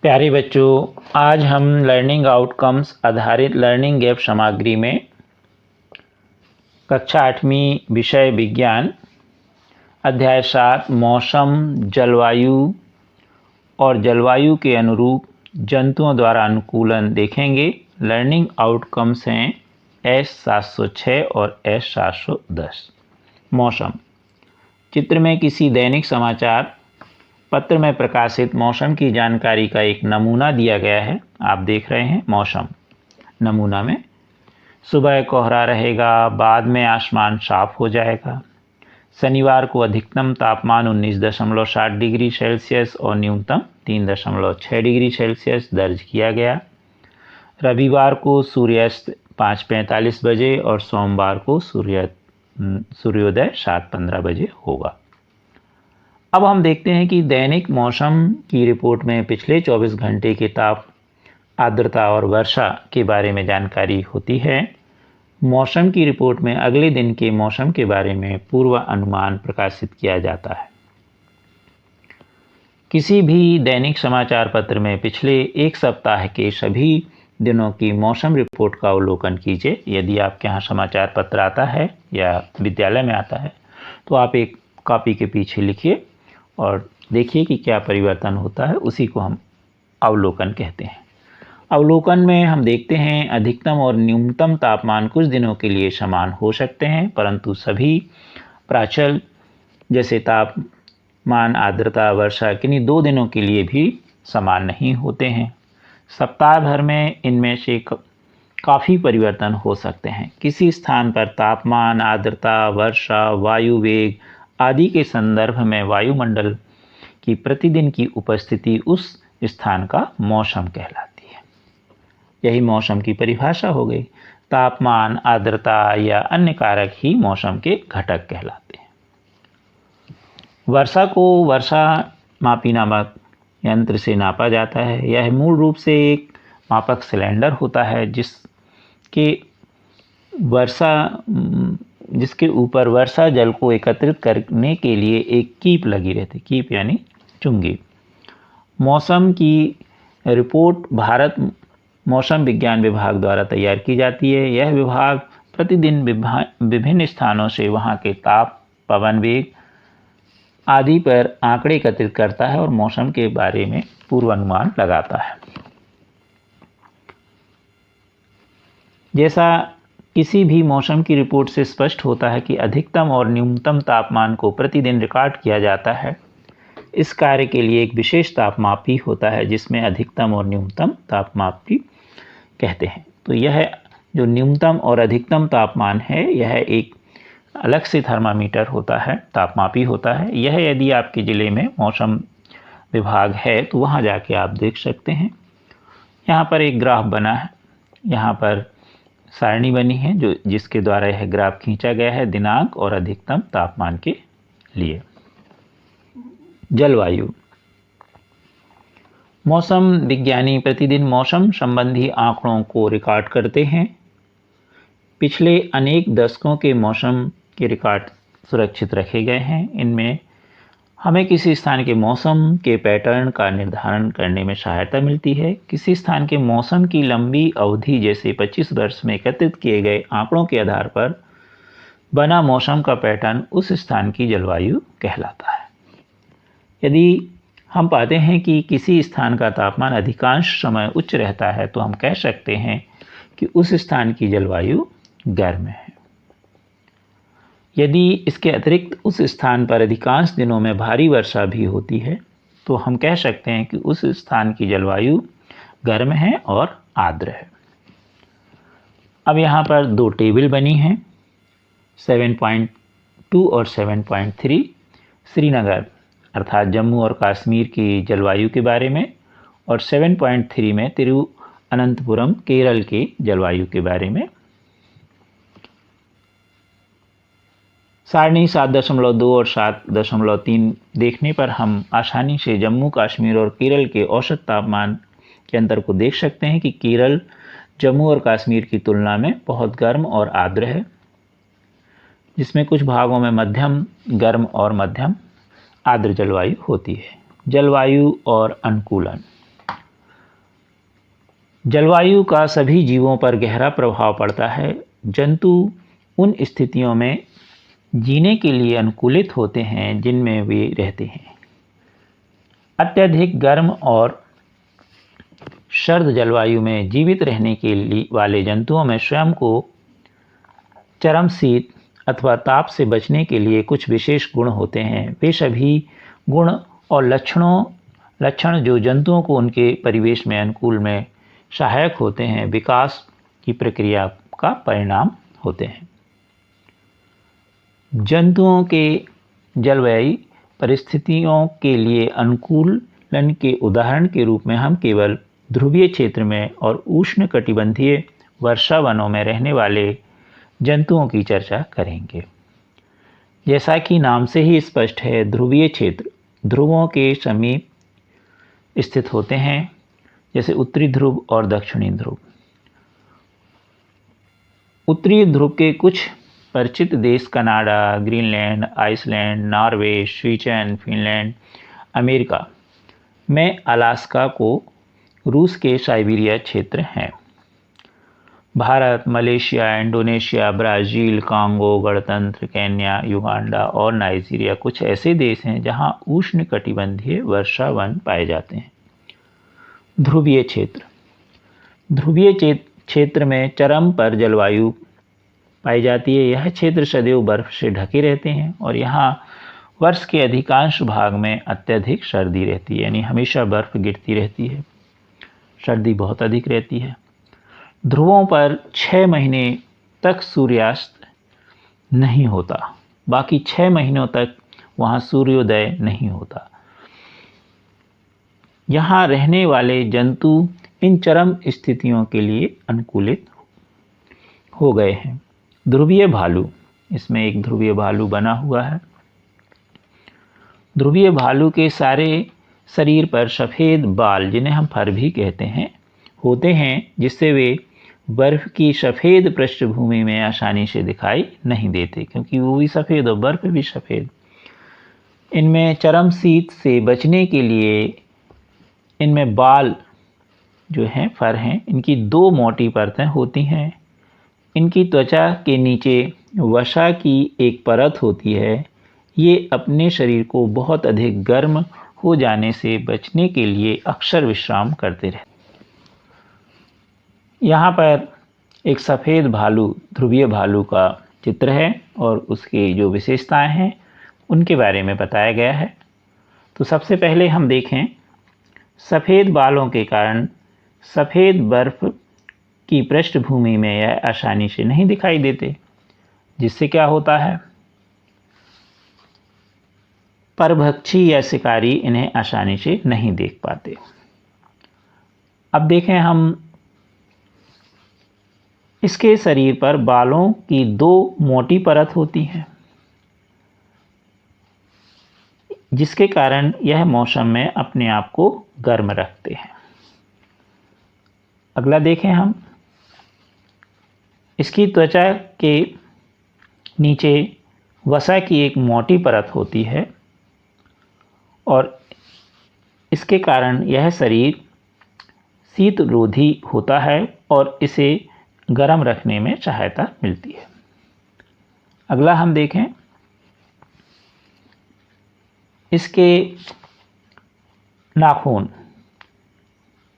प्यारे बच्चों, आज हम लर्निंग आउटकम्स आधारित लर्निंग गैप सामग्री में कक्षा 8वीं विषय विज्ञान अध्याय 7 मौसम, जलवायु और जलवायु के अनुरूप जंतुओं द्वारा अनुकूलन देखेंगे। लर्निंग आउटकम्स हैं S706 और S710। मौसम चित्र में किसी दैनिक समाचार पत्र में प्रकाशित मौसम की जानकारी का एक नमूना दिया गया है। आप देख रहे हैं मौसम नमूना में सुबह कोहरा रहेगा, बाद में आसमान साफ हो जाएगा। शनिवार को अधिकतम तापमान 19.7 डिग्री सेल्सियस और न्यूनतम 3.6 डिग्री सेल्सियस दर्ज किया गया। रविवार को सूर्यास्त 5:45 बजे और सोमवार को सूर्योदय 7:15 बजे होगा। अब हम देखते हैं कि दैनिक मौसम की रिपोर्ट में पिछले 24 घंटे के ताप, आर्द्रता और वर्षा के बारे में जानकारी होती है। मौसम की रिपोर्ट में अगले दिन के मौसम के बारे में पूर्व अनुमान प्रकाशित किया जाता है। किसी भी दैनिक समाचार पत्र में पिछले एक सप्ताह के सभी दिनों की मौसम रिपोर्ट का अवलोकन कीजिए। यदि आपके यहाँ समाचार पत्र आता है या विद्यालय में आता है तो आप एक कॉपी के पीछे लिखिए और देखिए कि क्या परिवर्तन होता है। उसी को हम अवलोकन कहते हैं। अवलोकन में हम देखते हैं अधिकतम और न्यूनतम तापमान कुछ दिनों के लिए समान हो सकते हैं, परंतु सभी प्राचल जैसे तापमान, आर्द्रता, वर्षा किन्हीं 2 दिनों के लिए भी समान नहीं होते हैं। सप्ताह भर में इनमें से काफ़ी परिवर्तन हो सकते हैं। किसी स्थान पर तापमान, आर्द्रता, वर्षा, वायु वेग आदि के संदर्भ में वायुमंडल की प्रतिदिन की उपस्थिति उस स्थान का मौसम कहलाती है। यही मौसम की परिभाषा हो गई। तापमान, आर्द्रता या अन्य कारक ही मौसम के घटक कहलाते हैं। वर्षा को वर्षा मापी नामक यंत्र से नापा जाता है। यह मूल रूप से एक मापक सिलेंडर होता है जिसके ऊपर वर्षा जल को एकत्रित करने के लिए एक कीप लगी रहती है। कीप यानी चुंगी। मौसम की रिपोर्ट भारत मौसम विज्ञान विभाग द्वारा तैयार की जाती है। यह विभाग प्रतिदिन विभिन्न स्थानों से वहां के ताप, पवन वेग आदि पर आंकड़े एकत्रित करता है और मौसम के बारे में पूर्वानुमान लगाता है। जैसा किसी भी मौसम की रिपोर्ट से स्पष्ट होता है कि अधिकतम और न्यूनतम तापमान को प्रतिदिन रिकॉर्ड किया जाता है। इस कार्य के लिए एक विशेष तापमापी होता है जिसमें अधिकतम और न्यूनतम तापमापी कहते हैं। तो यह जो न्यूनतम और अधिकतम तापमान है, यह एक अलग से थर्मामीटर होता है, तापमापी होता है। यह यदि आपके ज़िले में मौसम विभाग है तो वहाँ जाके आप देख सकते हैं। यहाँ पर एक ग्राफ बना है, यहाँ पर सारणी बनी है जिसके द्वारा यह ग्राफ खींचा गया है दिनांक और अधिकतम तापमान के लिए। जलवायु मौसम विज्ञानी प्रतिदिन मौसम संबंधी आंकड़ों को रिकॉर्ड करते हैं। पिछले अनेक दशकों के मौसम के रिकॉर्ड सुरक्षित रखे गए हैं। इनमें हमें किसी स्थान के मौसम के पैटर्न का निर्धारण करने में सहायता मिलती है। किसी स्थान के मौसम की लंबी अवधि जैसे 25 वर्ष में एकत्रित किए गए आंकड़ों के आधार पर बना मौसम का पैटर्न उस स्थान की जलवायु कहलाता है। यदि हम पाते हैं कि किसी स्थान का तापमान अधिकांश समय उच्च रहता है तो हम कह सकते हैं कि उस स्थान की जलवायु गर्म है। यदि इसके अतिरिक्त उस स्थान पर अधिकांश दिनों में भारी वर्षा भी होती है तो हम कह सकते हैं कि उस स्थान की जलवायु गर्म है और आर्द्र है। अब यहाँ पर 2 टेबल बनी हैं, 7.2 और 7.3 श्रीनगर अर्थात जम्मू और कश्मीर की जलवायु के बारे में, और 7.3 में तिरुवनंतपुरम केरल के जलवायु के बारे में। सारणी 7.2 और 7.3 देखने पर हम आसानी से जम्मू कश्मीर और केरल के औसत तापमान के अंतर को देख सकते हैं कि केरल जम्मू और कश्मीर की तुलना में बहुत गर्म और आर्द्र है, जिसमें कुछ भागों में मध्यम गर्म और मध्यम आर्द्र जलवायु होती है। जलवायु और अनुकूलन जलवायु का सभी जीवों पर गहरा प्रभाव पड़ता है। जंतु उन स्थितियों में जीने के लिए अनुकूलित होते हैं जिनमें वे रहते हैं। अत्यधिक गर्म और सर्द जलवायु में जीवित रहने के लिए वाले जंतुओं में स्वयं को चरम शीत अथवा ताप से बचने के लिए कुछ विशेष गुण होते हैं। वे सभी गुण और लक्षण जो जंतुओं को उनके परिवेश में अनुकूल में सहायक होते हैं, विकास की प्रक्रिया का परिणाम होते हैं। जंतुओं के जलवायु परिस्थितियों के लिए अनुकूलन के उदाहरण के रूप में हम केवल ध्रुवीय क्षेत्र में और उष्णकटिबंधीय वर्षा वनों में रहने वाले जंतुओं की चर्चा करेंगे। जैसा कि नाम से ही स्पष्ट है, ध्रुवीय क्षेत्र ध्रुवों के समीप स्थित होते हैं, जैसे उत्तरी ध्रुव और दक्षिणी ध्रुव। उत्तरी ध्रुव के कुछ परिचित देश Canada, Greenland, Iceland, Norway, Sweden, Finland, America में अलास्का को रूस के साइबेरिया क्षेत्र हैं। Bharat, Malaysia, Indonesia, Brazil, Congo गणतंत्र, केन्या, युगांडा और नाइजीरिया कुछ ऐसे देश हैं जहां उष्णकटिबंधीय वर्षा वन पाए जाते हैं। ध्रुवीय क्षेत्र ध्रुवीय क्षेत्र में चरम पर जलवायु पाई जाती है। यह क्षेत्र सदैव बर्फ से ढके रहते हैं और यहाँ वर्ष के अधिकांश भाग में अत्यधिक सर्दी रहती है, यानी हमेशा बर्फ गिरती रहती है, सर्दी बहुत अधिक रहती है। ध्रुवों पर 6 महीने तक सूर्यास्त नहीं होता, बाकी 6 महीनों तक वहाँ सूर्योदय नहीं होता। यहाँ रहने वाले जंतु इन चरम स्थितियों के लिए अनुकूलित हो गए हैं। ध्रुवीय भालू, इसमें एक ध्रुवीय भालू बना हुआ है। ध्रुवीय भालू के सारे शरीर पर सफ़ेद बाल, जिन्हें हम फर भी कहते हैं, होते हैं, जिससे वे बर्फ की सफ़ेद पृष्ठभूमि में आसानी से दिखाई नहीं देते, क्योंकि वो भी सफ़ेद और बर्फ भी सफ़ेद। इनमें चरम शीत से बचने के लिए इनमें बाल जो हैं, फर हैं, इनकी 2 मोटी परतें होती हैं। इनकी त्वचा के नीचे वसा की एक परत होती है। ये अपने शरीर को बहुत अधिक गर्म हो जाने से बचने के लिए अक्सर विश्राम करते रहते। यहाँ पर एक सफ़ेद भालू, ध्रुवीय भालू का चित्र है और उसकी जो विशेषताएं हैं उनके बारे में बताया गया है। तो सबसे पहले हम देखें, सफ़ेद बालों के कारण सफ़ेद बर्फ की पृष्ठभूमि में यह आसानी से नहीं दिखाई देते, जिससे क्या होता है, परभक्षी या शिकारी इन्हें आसानी से नहीं देख पाते। अब देखें हम, इसके शरीर पर बालों की 2 मोटी परत होती हैं, जिसके कारण यह मौसम में अपने आप को गर्म रखते हैं। अगला देखें हम, इसकी त्वचा के नीचे वसा की एक मोटी परत होती है और इसके कारण यह शरीर शीतरोधी होता है और इसे गर्म रखने में सहायता मिलती है। अगला हम देखें, इसके नाखून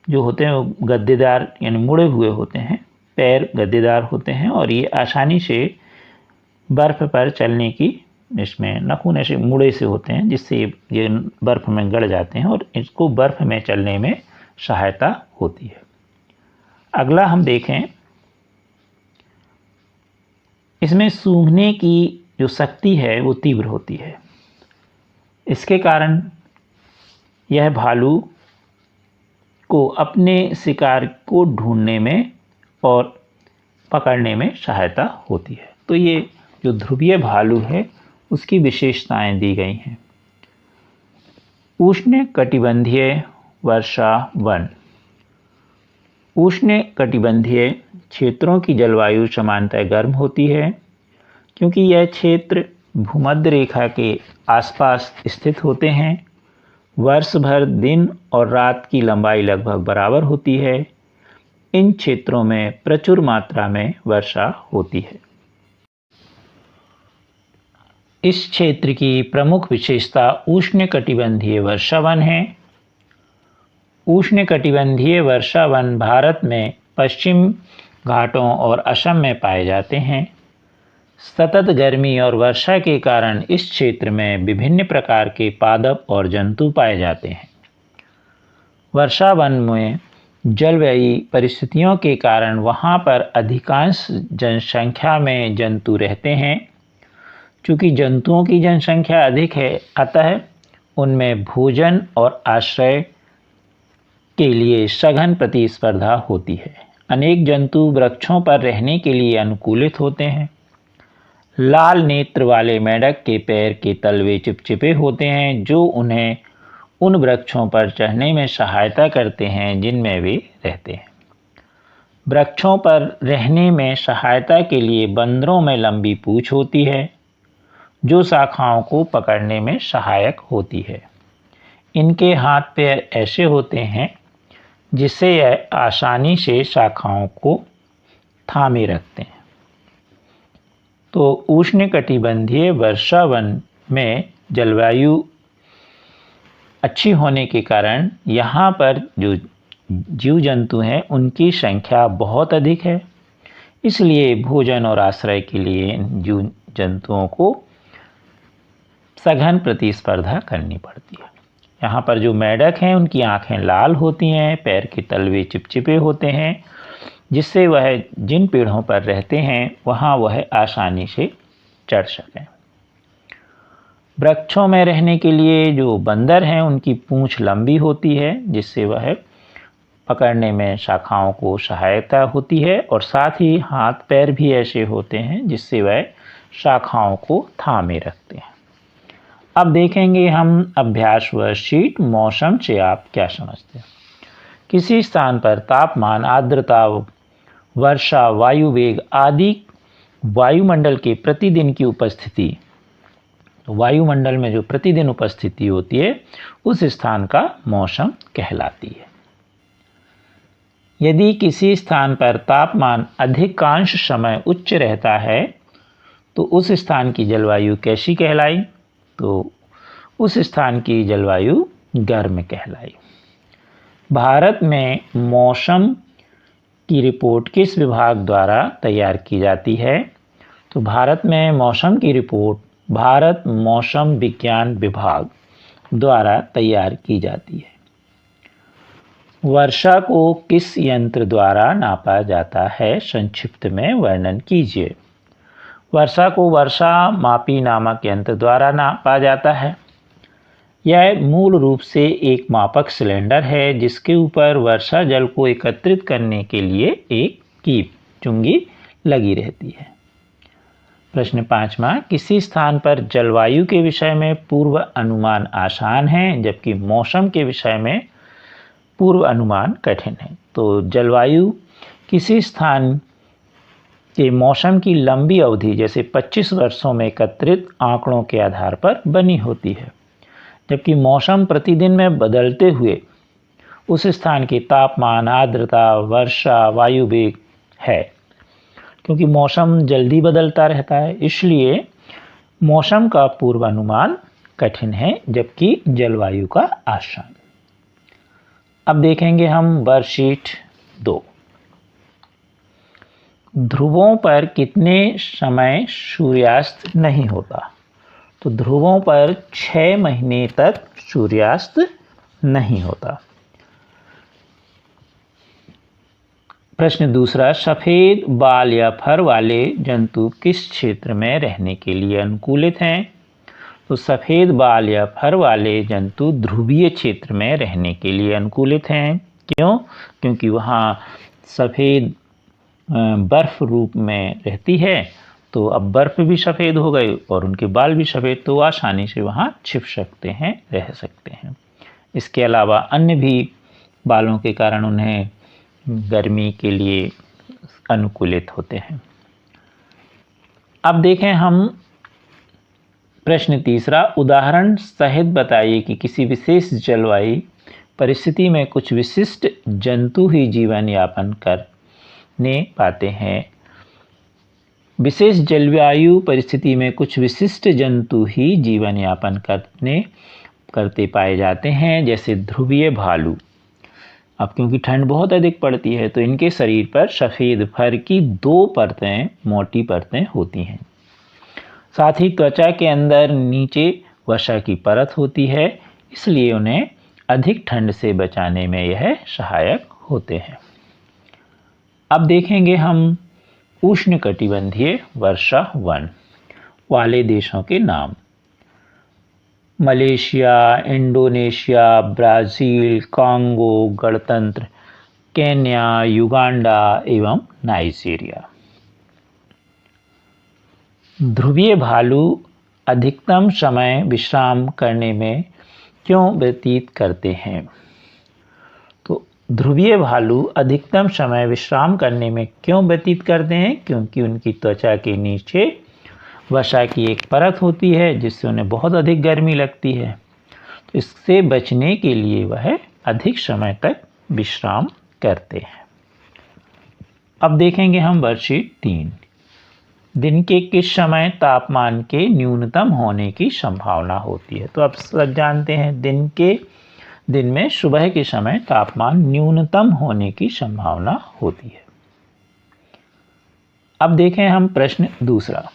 जो होते हैं वो गद्देदार यानी मुड़े हुए होते हैं, पैर गद्देदार होते हैं और ये आसानी से बर्फ़ पर चलने की, इसमें नाखून ऐसे मुड़े से होते हैं जिससे ये बर्फ़ में गड़ जाते हैं और इसको बर्फ़ में चलने में सहायता होती है। अगला हम देखें, इसमें सूंघने की जो शक्ति है वो तीव्र होती है। इसके कारण यह भालू को अपने शिकार को ढूंढने में और पकड़ने में सहायता होती है। तो ये जो ध्रुवीय भालू है उसकी विशेषताएं दी गई हैं। उष्णकटिबंधीय वर्षा वन। उष्णकटिबंधीय क्षेत्रों की जलवायु सामान्यतः गर्म होती है, क्योंकि यह क्षेत्र भूमध्य रेखा के आसपास स्थित होते हैं। वर्ष भर दिन और रात की लंबाई लगभग बराबर होती है। इन क्षेत्रों में प्रचुर मात्रा में वर्षा होती है। इस क्षेत्र की प्रमुख विशेषता उष्णकटिबंधीय वर्षावन है। उष्णकटिबंधीय वर्षावन भारत में पश्चिम घाटों और असम में पाए जाते हैं। सतत गर्मी और वर्षा के कारण इस क्षेत्र में विभिन्न प्रकार के पादप और जंतु पाए जाते हैं। वर्षावन में जलवायु परिस्थितियों के कारण वहाँ पर अधिकांश जनसंख्या में जंतु रहते हैं। चूँकि जंतुओं की जनसंख्या अधिक है, अतः उनमें भोजन और आश्रय के लिए सघन प्रतिस्पर्धा होती है। अनेक जंतु वृक्षों पर रहने के लिए अनुकूलित होते हैं। लाल नेत्र वाले मेंढक के पैर के तलवे चिपचिपे होते हैं, जो उन्हें उन वृक्षों पर चढ़ने में सहायता करते हैं जिनमें वे रहते हैं। वृक्षों पर रहने में सहायता के लिए बंदरों में लंबी पूंछ होती है, जो शाखाओं को पकड़ने में सहायक होती है। इनके हाथ पैर ऐसे होते हैं जिससे यह आसानी से शाखाओं को थामे रखते हैं। तो उष्णकटिबंधीय वर्षावन में जलवायु अच्छी होने के कारण यहाँ पर जो जीव जंतु हैं उनकी संख्या बहुत अधिक है। इसलिए भोजन और आश्रय के लिए जीव जंतुओं को सघन प्रतिस्पर्धा करनी पड़ती है। यहाँ पर जो मेंढक हैं उनकी आँखें लाल होती हैं, पैर के तलवे चिपचिपे होते हैं, जिससे वह जिन पेड़ों पर रहते हैं वहाँ वह आसानी से चढ़ सकें। वृक्षों में रहने के लिए जो बंदर हैं उनकी पूंछ लंबी होती है, जिससे वह पकड़ने में शाखाओं को सहायता होती है, और साथ ही हाथ पैर भी ऐसे होते हैं जिससे वह शाखाओं को थामे रखते हैं। अब देखेंगे हम अभ्यास वर्कशीट मौसम से आप क्या समझते हैं। किसी स्थान पर तापमान, आर्द्रता, वर्षा, वायु वेग आदि वायुमंडल के प्रतिदिन की उपस्थिति, तो वायुमंडल में जो प्रतिदिन उपस्थिति होती है उस स्थान का मौसम कहलाती है। यदि किसी स्थान पर तापमान अधिकांश समय उच्च रहता है तो उस स्थान की जलवायु कैसी कहलाई? तो उस स्थान की जलवायु गर्म कहलाई। भारत में मौसम की रिपोर्ट किस विभाग द्वारा तैयार की जाती है? तो भारत में मौसम की रिपोर्ट भारत मौसम विज्ञान विभाग द्वारा तैयार की जाती है। वर्षा को किस यंत्र द्वारा नापा जाता है? संक्षिप्त में वर्णन कीजिए। वर्षा को वर्षा मापी नामक यंत्र द्वारा नापा जाता है। यह मूल रूप से एक मापक सिलेंडर है जिसके ऊपर वर्षा जल को एकत्रित करने के लिए एक कीप चुंगी लगी रहती है। प्रश्न 5वां, किसी स्थान पर जलवायु के विषय में पूर्व अनुमान आसान है जबकि मौसम के विषय में पूर्व अनुमान कठिन है। तो जलवायु किसी स्थान के मौसम की लंबी अवधि जैसे 25 वर्षों में एकत्रित आंकड़ों के आधार पर बनी होती है, जबकि मौसम प्रतिदिन में बदलते हुए उस स्थान के तापमान, आर्द्रता, वर्षा, वायु वेग है। क्योंकि मौसम जल्दी बदलता रहता है, इसलिए मौसम का पूर्वानुमान कठिन है जबकि जलवायु का आसान। अब देखेंगे हम वर्कशीट 2। ध्रुवों पर कितने समय सूर्यास्त नहीं होता? तो ध्रुवों पर 6 महीने तक सूर्यास्त नहीं होता। प्रश्न 2, सफ़ेद बाल या फर वाले जंतु किस क्षेत्र में रहने के लिए अनुकूलित हैं? तो सफ़ेद बाल या फर वाले जंतु ध्रुवीय क्षेत्र में रहने के लिए अनुकूलित हैं। क्यों? क्योंकि वहाँ सफ़ेद बर्फ रूप में रहती है, तो अब बर्फ भी सफ़ेद हो गई और उनके बाल भी सफ़ेद, तो आसानी से वहाँ छिप सकते हैं, रह सकते हैं। इसके अलावा अन्य भी बालों के कारण उन्हें गर्मी के लिए अनुकूलित होते हैं। अब देखें हम प्रश्न 3, उदाहरण सहित बताइए कि किसी विशेष जलवायु परिस्थिति में कुछ विशिष्ट जंतु ही जीवन यापन करने पाते हैं। विशेष जलवायु परिस्थिति में कुछ विशिष्ट जंतु ही जीवन यापन करते पाए जाते हैं, जैसे ध्रुवीय भालू। अब क्योंकि ठंड बहुत अधिक पड़ती है तो इनके शरीर पर सफ़ेद फर की 2 परतें, मोटी परतें होती हैं। साथ ही त्वचा के अंदर नीचे वसा की परत होती है, इसलिए उन्हें अधिक ठंड से बचाने में यह सहायक होते हैं। अब देखेंगे हम उष्णकटिबंधीय वर्षावन वाले देशों के नाम। मलेशिया, इंडोनेशिया, ब्राज़ील, कांगो गणतंत्र, केन्या, युगांडा एवं नाइजीरिया। ध्रुवीय भालू अधिकतम समय विश्राम करने में क्यों व्यतीत करते हैं? तो ध्रुवीय भालू अधिकतम समय विश्राम करने में क्यों व्यतीत करते हैं? क्योंकि उनकी त्वचा के नीचे वसा की एक परत होती है जिससे उन्हें बहुत अधिक गर्मी लगती है, तो इससे बचने के लिए वह अधिक समय तक विश्राम करते हैं। अब देखेंगे हम वर्कशीट 3। दिन के किस समय तापमान के न्यूनतम होने की संभावना होती है? तो आप सब जानते हैं दिन में सुबह के समय तापमान न्यूनतम होने की संभावना होती है। अब देखें हम प्रश्न दूसरा।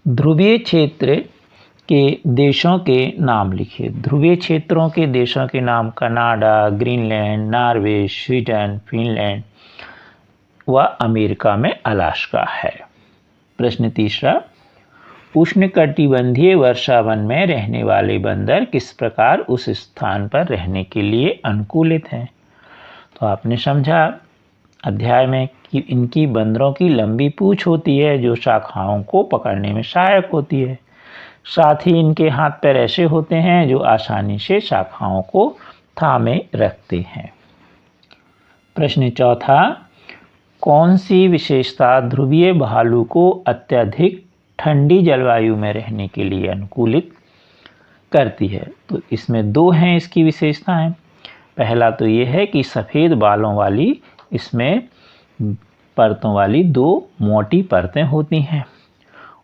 ध्रुवीय क्षेत्र के देशों के नाम लिखिए। ध्रुवीय क्षेत्रों के देशों के नाम Canada, Greenland, Norway, Sweden, Finland व अमेरिका में अलास्का है। प्रश्न तीसरा। उष्णकटिबंधीय वर्षावन में रहने वाले बंदर किस प्रकार उस स्थान पर रहने के लिए अनुकूलित हैं? तो आपने समझा अध्याय में कि इनकी बंदरों की लंबी पूंछ होती है जो शाखाओं को पकड़ने में सहायक होती है। साथ ही इनके हाथ पैर ऐसे होते हैं जो आसानी से शाखाओं को थामे रखते हैं। प्रश्न चौथा। कौन सी विशेषता ध्रुवीय भालू को अत्यधिक ठंडी जलवायु में रहने के लिए अनुकूलित करती है? तो इसमें 2 हैं इसकी विशेषताएं। पहला तो ये है कि सफ़ेद बालों वाली इसमें परतों वाली 2 मोटी परतें होती हैं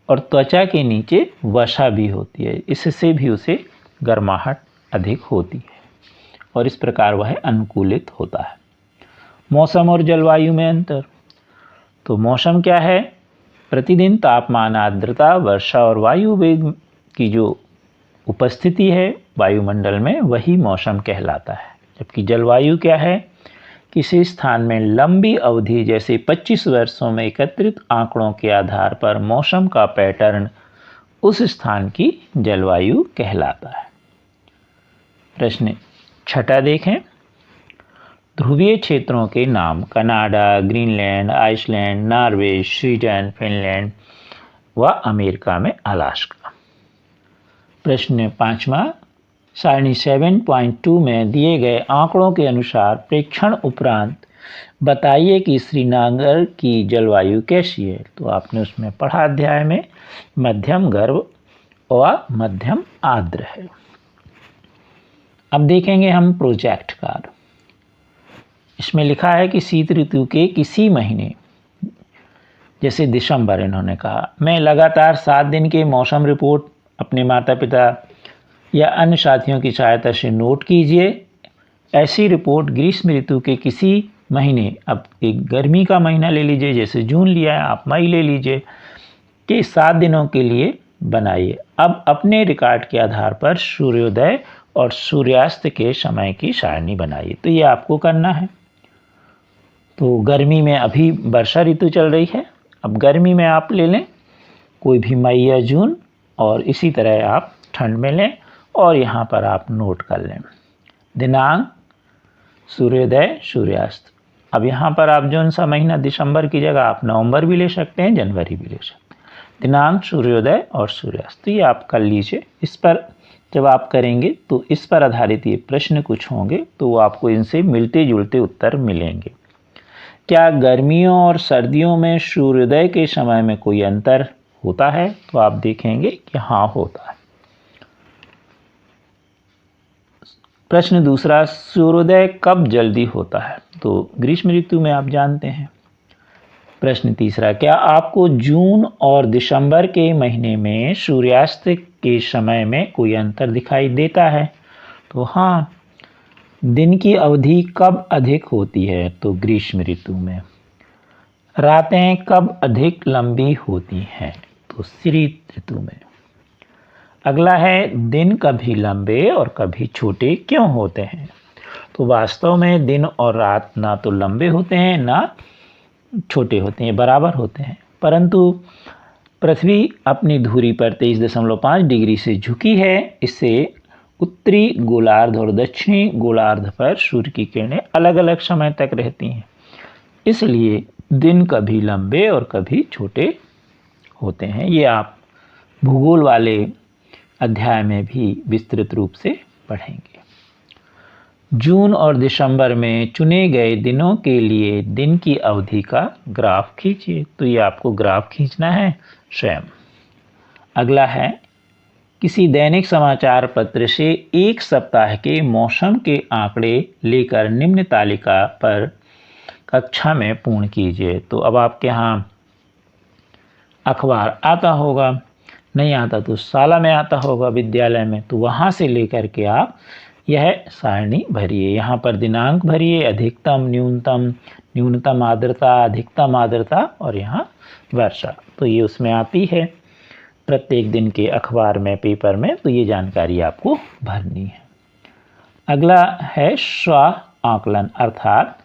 और त्वचा के नीचे वसा भी होती है, इससे भी उसे गर्माहट अधिक होती है और इस प्रकार वह अनुकूलित होता है। मौसम और जलवायु में अंतर। तो मौसम क्या है? प्रतिदिन तापमान, आर्द्रता, वर्षा और वायु वेग की जो उपस्थिति है वायुमंडल में वही मौसम कहलाता है। जबकि जलवायु क्या है? किसी स्थान में लंबी अवधि जैसे 25 वर्षों में एकत्रित आंकड़ों के आधार पर मौसम का पैटर्न उस स्थान की जलवायु कहलाता है। प्रश्न छठा देखें। ध्रुवीय क्षेत्रों के नाम Canada, Greenland, Iceland, Norway, Sweden, Finland व अमेरिका में अलास्का। प्रश्न पांचवा। सारणी 7.2 में दिए गए आंकड़ों के अनुसार प्रेक्षण उपरांत बताइए कि श्रीनगर की जलवायु कैसी है? तो आपने उसमें पढ़ा अध्याय में मध्यम गर्म व मध्यम आर्द्र है। अब देखेंगे हम प्रोजेक्ट कार्य। इसमें लिखा है कि शीत ऋतु के किसी महीने जैसे दिसंबर इन्होंने कहा मैं लगातार 7 दिन के मौसम रिपोर्ट अपने माता पिता या अन्य साथियों की सहायता से नोट कीजिए। ऐसी रिपोर्ट ग्रीष्म ऋतु के किसी महीने, अब एक गर्मी का महीना ले लीजिए जैसे जून लिया है, आप मई ले लीजिए, के 7 दिनों के लिए बनाइए। अब अपने रिकॉर्ड के आधार पर सूर्योदय और सूर्यास्त के समय की सारणी बनाइए। तो ये आपको करना है। तो गर्मी में अभी वर्षा ऋतु चल रही है, अब गर्मी में आप ले लें कोई भी मई या जून और इसी तरह आप ठंड में लें और यहाँ पर आप नोट कर लें दिनांक, सूर्योदय, सूर्यास्त। अब यहाँ पर आप जो सा महीना दिसंबर की जगह आप नवंबर भी ले सकते हैं, जनवरी भी ले सकते हैं। दिनांक, सूर्योदय और सूर्यास्त ये आप कर लीजिए। इस पर जब आप करेंगे तो इस पर आधारित ये प्रश्न कुछ होंगे तो आपको इनसे मिलते जुलते उत्तर मिलेंगे। क्या गर्मियों और सर्दियों में सूर्योदय के समय में कोई अंतर होता है? तो आप देखेंगे कि हाँ होता है। प्रश्न दूसरा, सूर्योदय कब जल्दी होता है? तो ग्रीष्म ऋतु में आप जानते हैं। प्रश्न तीसरा, क्या आपको जून और दिसंबर के महीने में सूर्यास्त के समय में कोई अंतर दिखाई देता है? तो हाँ। दिन की अवधि कब अधिक होती है? तो ग्रीष्म ऋतु में। रातें कब अधिक लंबी होती हैं? तो शीत ऋतु में। अगला है, दिन कभी लंबे और कभी छोटे क्यों होते हैं? तो वास्तव में दिन और रात ना तो लंबे होते हैं ना छोटे होते हैं, बराबर होते हैं, परंतु पृथ्वी अपनी धुरी पर 23.5 डिग्री से झुकी है। इससे उत्तरी गोलार्ध और दक्षिणी गोलार्ध पर सूर्य की किरणें अलग अलग समय तक रहती हैं, इसलिए दिन कभी लंबे और कभी छोटे होते हैं। ये आप भूगोल वाले अध्याय में भी विस्तृत रूप से पढ़ेंगे। जून और दिसंबर में चुने गए दिनों के लिए दिन की अवधि का ग्राफ खींचिए। तो ये आपको ग्राफ खींचना है स्वयं। अगला है, किसी दैनिक समाचार पत्र से एक सप्ताह के मौसम के आंकड़े लेकर निम्न तालिका पर कक्षा में पूर्ण कीजिए। तो अब आपके यहाँ अखबार आता होगा, नहीं आता तो शाला में आता होगा विद्यालय में, तो वहाँ से लेकर के आप यह सारणी भरिए। यहाँ पर दिनांक भरिए, अधिकतम न्यूनतम आर्द्रता, अधिकतम आर्द्रता और यहाँ वर्षा, तो ये उसमें आती है प्रत्येक दिन के अखबार में, पेपर में, तो ये जानकारी आपको भरनी है। अगला है स्व आकलन, अर्थात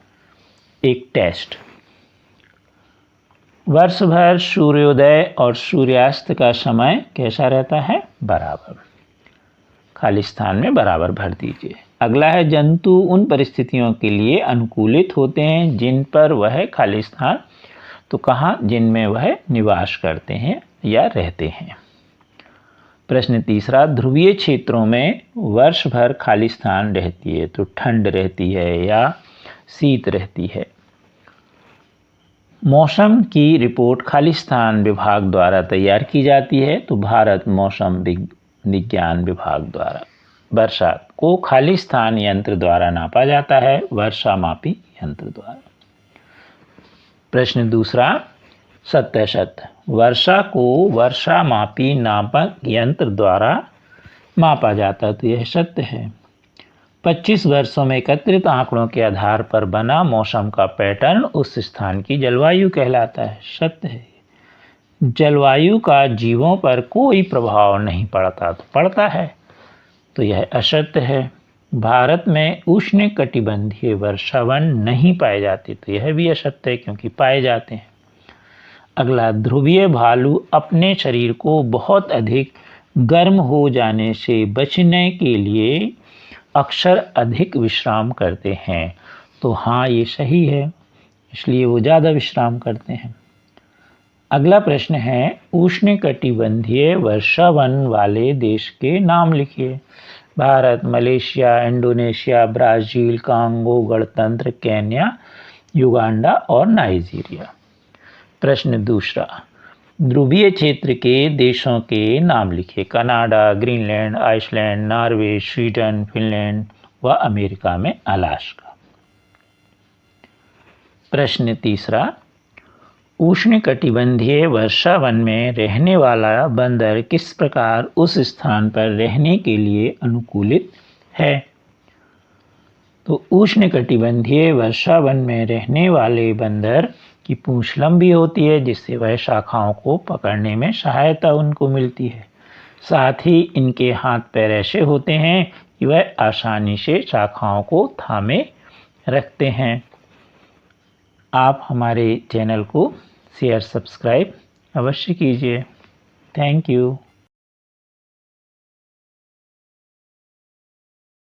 एक टेस्ट। वर्ष भर सूर्योदय और सूर्यास्त का समय कैसा रहता है? बराबर। खाली स्थान में बराबर भर दीजिए। अगला है, जंतु उन परिस्थितियों के लिए अनुकूलित होते हैं जिन पर वह खाली स्थान, तो कहाँ? जिनमें वह निवास करते हैं या रहते हैं। प्रश्न तीसरा, ध्रुवीय क्षेत्रों में वर्ष भर खाली स्थान रहती है, तो ठंड रहती है या शीत रहती है। मौसम की रिपोर्ट खाली स्थान विभाग द्वारा तैयार की जाती है, तो भारत मौसम विज्ञान विभाग द्वारा। वर्षा को खाली स्थान यंत्र द्वारा नापा जाता है, वर्षा मापी यंत्र द्वारा। प्रश्न दूसरा, सत्य वर्षा को वर्षा मापी नापक यंत्र द्वारा मापा जाता है, तो यह सत्य है। 25 वर्षों में एकत्रित आंकड़ों के आधार पर बना मौसम का पैटर्न उस स्थान की जलवायु कहलाता है, सत्य है। जलवायु का जीवों पर कोई प्रभाव नहीं पड़ता, तो पड़ता है, तो यह असत्य है। भारत में उष्णकटिबंधीय वर्षावन नहीं पाए जाते, तो यह भी असत्य है क्योंकि पाए जाते हैं। अगला, ध्रुवीय भालू अपने शरीर को बहुत अधिक गर्म हो जाने से बचने के लिए अक्सर अधिक विश्राम करते हैं, तो हाँ ये सही है, इसलिए वो ज़्यादा विश्राम करते हैं। अगला प्रश्न है, उष्णकटिबंधीय वर्षावन वाले देश के नाम लिखिए। Bharat, Malaysia, Indonesia, Brazil, Congo गणतंत्र, केन्या, युगांडा और नाइजीरिया। प्रश्न दूसरा, ध्रुवीय क्षेत्र के देशों के नाम लिखिए। Canada, Greenland, Iceland, Norway, Sweden, Finland व अमेरिका में अलास्का। प्रश्न तीसरा, उष्णकटिबंधीय वर्षावन में रहने वाला बंदर किस प्रकार उस स्थान पर रहने के लिए अनुकूलित है? तो उष्णकटिबंधीय वर्षावन में रहने वाले बंदर की पूंछ लंबी होती है, जिससे वह शाखाओं को पकड़ने में सहायता उनको मिलती है। साथ ही इनके हाथ पैर ऐसे होते हैं कि वह आसानी से शाखाओं को थामे रखते हैं। आप हमारे चैनल को शेयर सब्सक्राइब अवश्य कीजिए। Thank you.